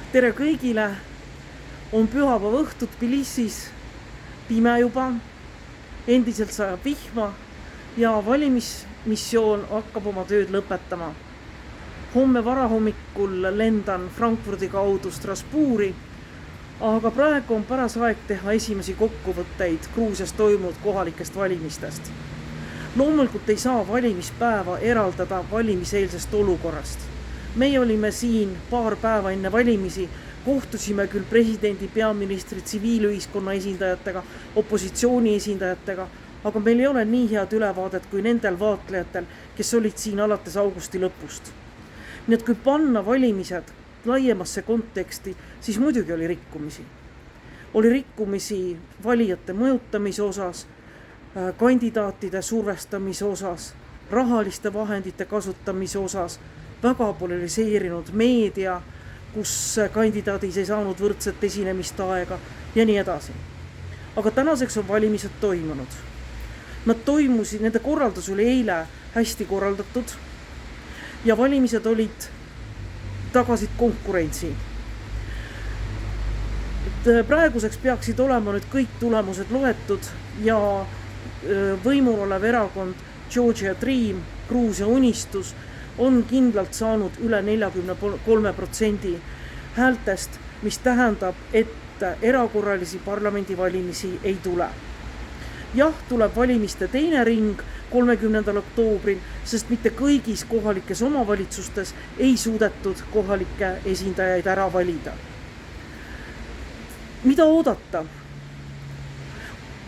Tere kõigile, on pühapäeva õhtud Tbilisis, pime juba, endiselt sajab vihma ja valimismissioon hakkab oma tööd lõpetama. Homme varahommikul lendan Frankfurdi kaudu Strasbourgi, aga praegu on paras aeg teha esimesi kokkuvõtteid Gruusias toimunud kohalikest valimistest. Loomulikult ei saa valimispäeva eraldada valimiseelsest olukorrast. Meie olime siin paar päeva enne valimisi, kohtusime küll presidendi, peaministri, tsiviilühiskonna esindajatega, opositsiooni esindajatega, aga meil ei ole nii head ülevaadet kui nendel vaatlejatel, kes olid siin alates augusti lõpust. Nii et kui panna valimised laiemasse konteksti, siis muidugi oli rikkumisi. Oli rikkumisi valijate mõjutamise osas, kandidaatide survestamise osas, rahaliste vahendite kasutamise osas, väga polariseerinud meedia, kus kandidaadis ei saanud võrdset esinemist aega ja nii edasi. Aga tänaseks on valimised toimunud. Nad toimusid, nende korraldus oli eile hästi korraldatud ja valimised olid tagasid konkurentsi. Praeguseks peaksid olema nüüd kõik tulemused loetud ja võimul olev erakond Georgia Dream, Gruusia unistus, on kindlalt saanud üle 43% häältest, mis tähendab, et erakorralisi parlamendivalimisi ei tule. Jah, tuleb valimiste teine ring 30. oktoobril, sest mitte kõigis kohalikes omavalitsustes ei suudetud kohalikke esindajaid ära valida. Mida oodata?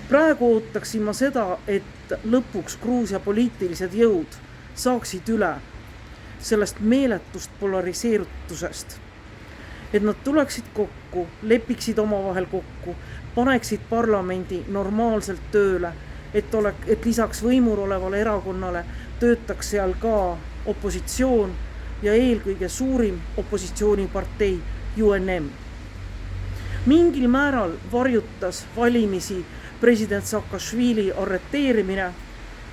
Praegu ootaksin ma seda, et lõpuks Gruusia poliitilised jõud saaksid üle sellest meeletust polariseerutusest, et nad tuleksid kokku, lepiksid omavahel kokku, paneksid parlamendi normaalselt tööle, et lisaks võimul olevale erakonnale töötaks seal ka opositsioon ja eelkõige suurim opositsioonipartei UNM. Mingil määral varjutas valimisi president Saakašvili arreteerimine,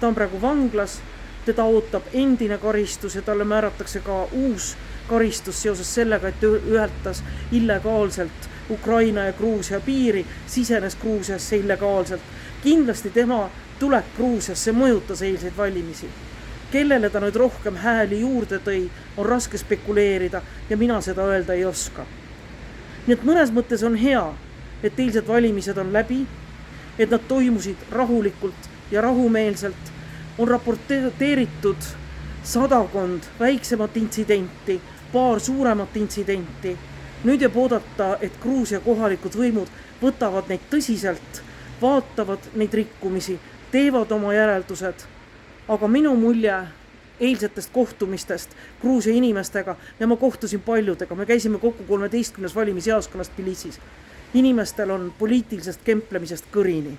ta on praegu vanglas, teda ootab endine karistus ja talle määratakse ka uus karistus seoses sellega, et ületas illegaalselt Ukraina ja Gruusia piiri, sisenes Gruusiasse illegaalselt. Kindlasti tema tulek Gruusiasse mõjutas eilseid valimisi. Kellele ta nüüd rohkem hääli juurde tõi, on raske spekuleerida ja mina seda öelda ei oska. Nii et mõnes mõttes on hea, et eilsed valimised on läbi, et nad toimusid rahulikult ja rahumeelselt. On raporteeritud 100 väiksemat intsidenti, paar suuremat intsidenti. Nüüd jääb oodata, et Gruusia kohalikud võimud võtavad neid tõsiselt, vaatavad neid rikkumisi, teevad oma järeldused. Aga minu mulje eilsetest kohtumistest Gruusia inimestega, ja ma kohtusin paljudega, me käisime kokku 13. valimisjaoskonnast Tbilisis. Inimestel on poliitilisest kemplemisest kõrini.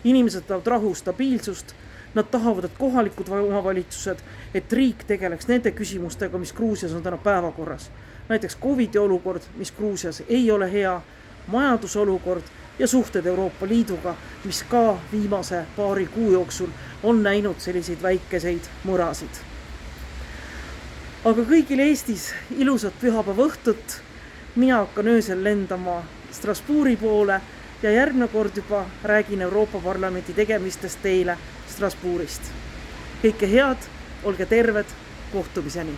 Inimesed tahavad rahu, stabiilsust. Nad tahavad, et kohalikud omavalitsused, et riik tegeleks nende küsimustega, mis Gruusias on täna päevakorras. Näiteks COVID-i olukord, mis Gruusias ei ole hea, majandusolukord ja suhted Euroopa Liiduga, mis ka viimase paari kuu jooksul on näinud selliseid väikeseid mõrasid. Aga kõigil Eestis ilusat pühapäeva õhtut. Mina hakkan öösel lendama Strasbourgi poole ja järgmine kord juba räägin Euroopa Parlamendi tegemistest teile Strasbourgist. Kõike head, olge terved, kohtumiseni!